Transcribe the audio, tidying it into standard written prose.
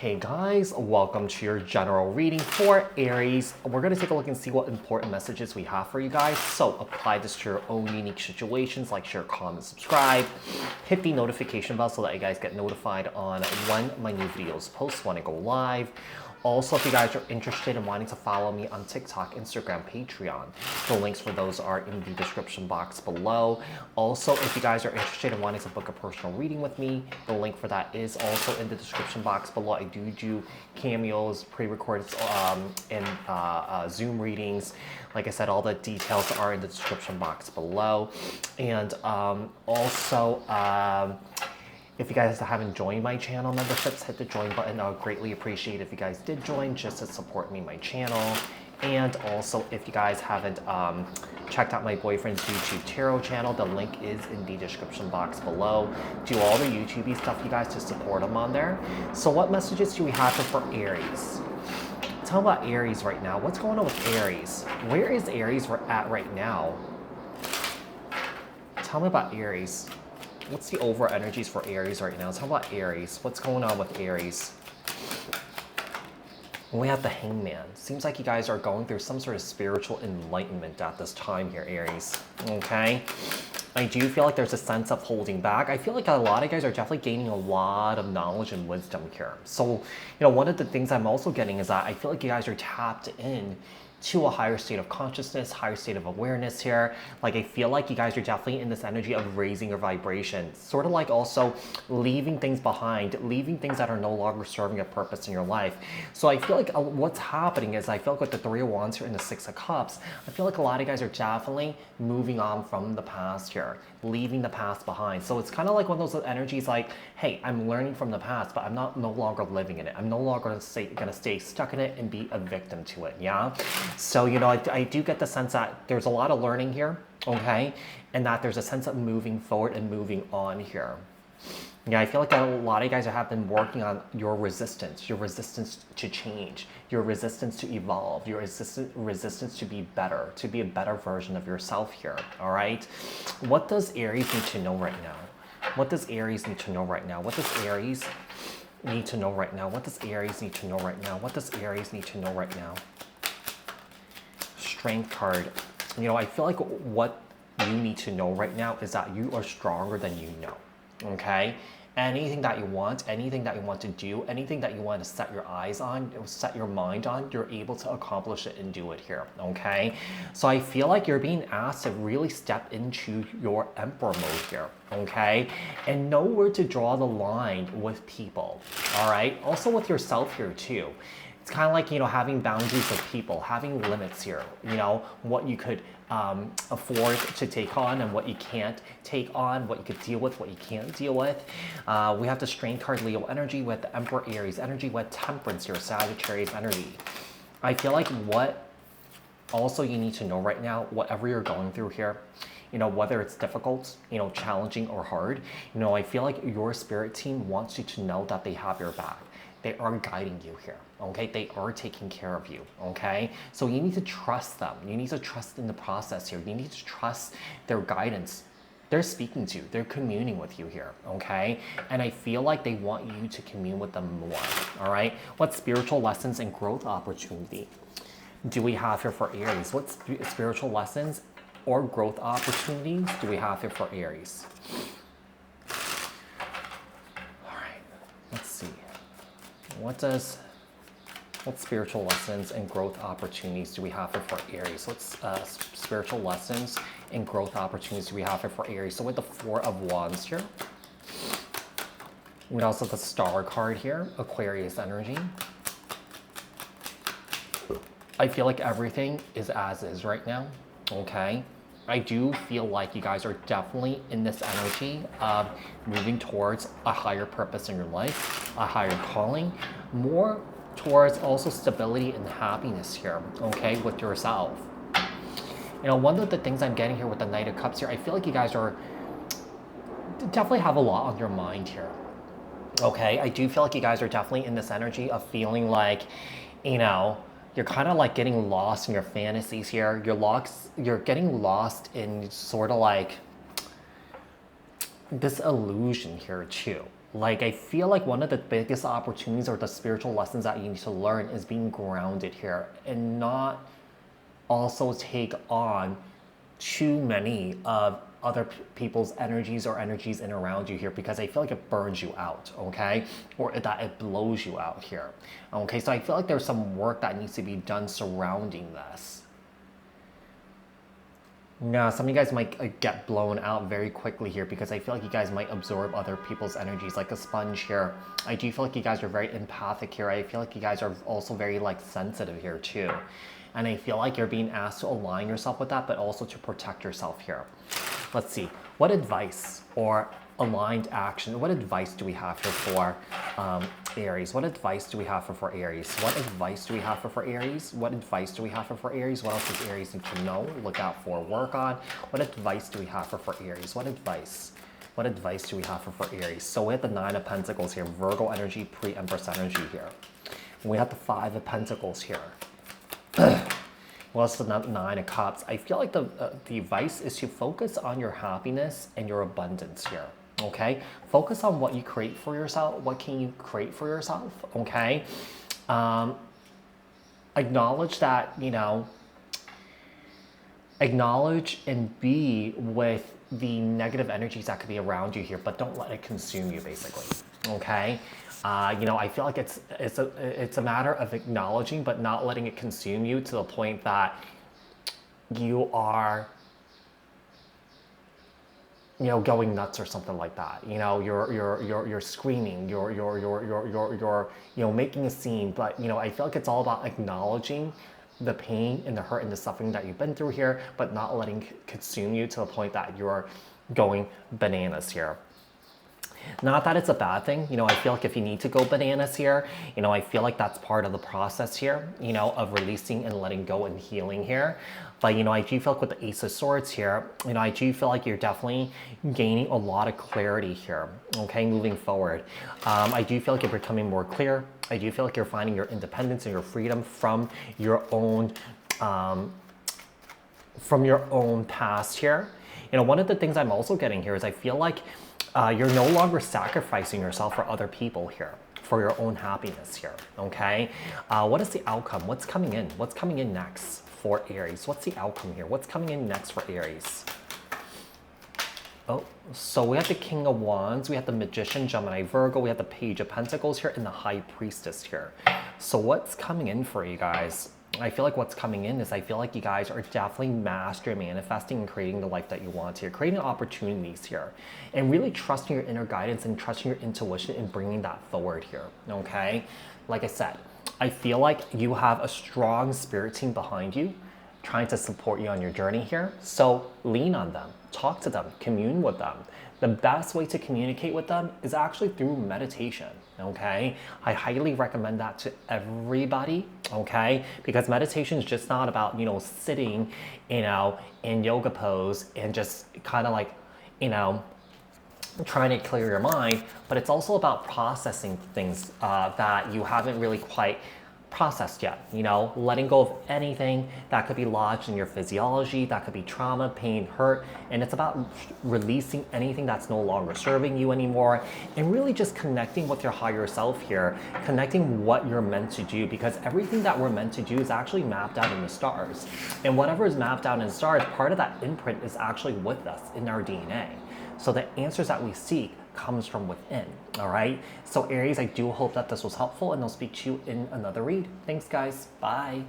Hey guys, welcome to your general reading for Aries. We're going to take a look and see what important messages we have for you guys. So apply this to your own unique situations, like share, comment, subscribe. Hit the notification bell so that you guys get notified on when my new videos post, when I go live. Also, if you guys are interested in wanting to follow me on TikTok, Instagram, Patreon, the links for those are in the description box below. Also, if you guys are interested in wanting to book a personal reading with me, the link for that is also in the description box below. I do cameos, pre-recorded and Zoom readings. Like I said, all the details are in the description box below. And if you guys haven't joined my channel memberships, hit the join button. I would greatly appreciate if you guys did join just to support me, my channel. And also, if you guys haven't checked out my boyfriend's YouTube tarot channel, the link is in the description box below. Do all the YouTubey stuff, you guys, to support him on there. So what messages do we have for Aries? Tell me about Aries right now. What's going on with Aries? Where is Aries at right now? Tell me about Aries. What's the overall energies for Aries right now? Tell me about Aries. What's going on with Aries? We have the Hangman. Seems like you guys are going through some sort of spiritual enlightenment at this time here, Aries. Okay? I do feel like there's a sense of holding back. I feel like a lot of you guys are definitely gaining a lot of knowledge and wisdom here. So, one of the things I'm also getting is that I feel like you guys are tapped in to a higher state of consciousness, higher state of awareness here. Like, I feel like you guys are definitely in this energy of raising your vibration, sort of like also leaving things behind, leaving things that are no longer serving a purpose in your life. So I feel like what's happening is I feel like with the Three of Wands here and the Six of Cups, I feel like a lot of you guys are definitely moving on from the past here, leaving the past behind. So it's kind of like one of those energies like, hey, I'm learning from the past, but I'm no longer living in it. I'm no longer going to stay stuck in it and be a victim to it, yeah? So, I do get the sense that there's a lot of learning here, okay? And that there's a sense of moving forward and moving on here. Yeah, I feel like a lot of you guys have been working on your resistance to change, your resistance to evolve, your resistance to be better, to be a better version of yourself here, all right? What does Aries need to know right now? What does Aries need to know right now? What does Aries need to know right now? What does Aries need to know right now? What does Aries need to know right now? Strength card. I feel like what you need to know right now is that you are stronger than you know, okay? Anything that you want to do, anything that you want to set your eyes on, set your mind on, you're able to accomplish it and do it here, okay? So I feel like you're being asked to really step into your Emperor mode here, okay? And know where to draw the line with people, all right? Also with yourself here too. It's kind of like, having boundaries with people, having limits here, what you could afford to take on and what you can't take on, what you could deal with, what you can't deal with. We have the Strength card, Leo energy, with the Emperor Aries energy, with Temperance here, Sagittarius energy. I feel like what also you need to know right now, whatever you're going through here, whether it's difficult, challenging or hard, I feel like your spirit team wants you to know that they have your back. They are guiding you here, okay? They are taking care of you, okay? So you need to trust them. You need to trust in the process here. You need to trust their guidance. They're speaking to you. They're communing with you here, okay? And I feel like they want you to commune with them more, all right? What spiritual lessons and growth opportunity do we have here for Aries? What spiritual lessons or growth opportunities do we have here for Aries? All right, let's see. What spiritual lessons and growth opportunities do we have here for Aries? What spiritual lessons and growth opportunities do we have here for Aries? So with the Four of Wands here, we also have the Star card here, Aquarius energy. I feel like everything is as is right now, okay? I do feel like you guys are definitely in this energy of moving towards a higher purpose in your life, a higher calling, more towards also stability and happiness here, okay, with yourself. One of the things I'm getting here with the Knight of Cups here, I feel like you guys are definitely have a lot on your mind here, okay? I do feel like you guys are definitely in this energy of feeling like, you're kind of like getting lost in your fantasies here. You're getting lost in sort of like this illusion here too. Like, I feel like one of the biggest opportunities or the spiritual lessons that you need to learn is being grounded here and not also take on too many of other people's energies or energies in around you here, because I feel like it burns you out, okay? Or that it blows you out here, okay? So I feel like there's some work that needs to be done surrounding this. Now, some of you guys might get blown out very quickly here, because I feel like you guys might absorb other people's energies like a sponge here. I do feel like you guys are very empathic here. I feel like you guys are also very like sensitive here too. And I feel like you're being asked to align yourself with that, but also to protect yourself here. Let's see, what advice or aligned action, what advice do we have here for Aries? What advice do we have for Aries? What advice do we have for Aries? What advice do we have for Aries? What else does Aries need to know, look out for, work on? What advice do we have for Aries? What advice? What advice do we have for Aries? So we have the 9 of Pentacles here, Virgo energy, pre-Empress energy here. We have the 5 of Pentacles here. Well, it's the 9 of Cups. I feel like the advice is to focus on your happiness and your abundance here, okay? Focus on what you create for yourself. What can you create for yourself, okay? Acknowledge that, you know, acknowledge and be with the negative energies that could be around you here, but don't let it consume you, basically, okay? You know, I feel like it's a matter of acknowledging, but not letting it consume you to the point that you are, you know, going nuts or something like that. You know, you're screaming, you're you know, making a scene. But you know, I feel like it's all about acknowledging the pain and the hurt and the suffering that you've been through here, but not letting it consume you to the point that you're going bananas here. Not that it's a bad thing, you know, I feel like if you need to go bananas here, you know, I feel like that's part of the process here, you know, of releasing and letting go and healing here. But, you know, I do feel like with the Ace of Swords here, you know, I do feel like you're definitely gaining a lot of clarity here, okay, moving forward. I do feel like you're becoming more clear. I do feel like you're finding your independence and your freedom from your own past here. You know, one of the things I'm also getting here is I feel like you're no longer sacrificing yourself for other people here, for your own happiness here, okay? What is the outcome? What's coming in? What's coming in next for Aries? What's the outcome here? What's coming in next for Aries? Oh, so we have the King of Wands, we have the Magician, Gemini, Virgo, we have the Page of Pentacles here, and the High Priestess here. So what's coming in for you guys? I feel like what's coming in is I feel like you guys are definitely master manifesting and creating the life that you want here, creating opportunities here, and really trusting your inner guidance and trusting your intuition and bringing that forward here, okay? Like I said, I feel like you have a strong spirit team behind you trying to support you on your journey here. So lean on them, talk to them, commune with them. The best way to communicate with them is actually through meditation, okay? I highly recommend that to everybody, okay? Because meditation is just not about, you know, sitting, you know, in yoga pose and just kind of like, you know, trying to clear your mind, but it's also about processing things that you haven't really quite processed yet, you know, letting go of anything that could be lodged in your physiology, that could be trauma, pain, hurt, and it's about releasing anything that's no longer serving you anymore, and really just connecting with your higher self here, connecting what you're meant to do, because everything that we're meant to do is actually mapped out in the stars, and whatever is mapped out in the stars, part of that imprint is actually with us in our DNA. So the answers that we seek comes from within, all right? So Aries, I do hope that this was helpful, and I'll speak to you in another read. Thanks, guys. Bye.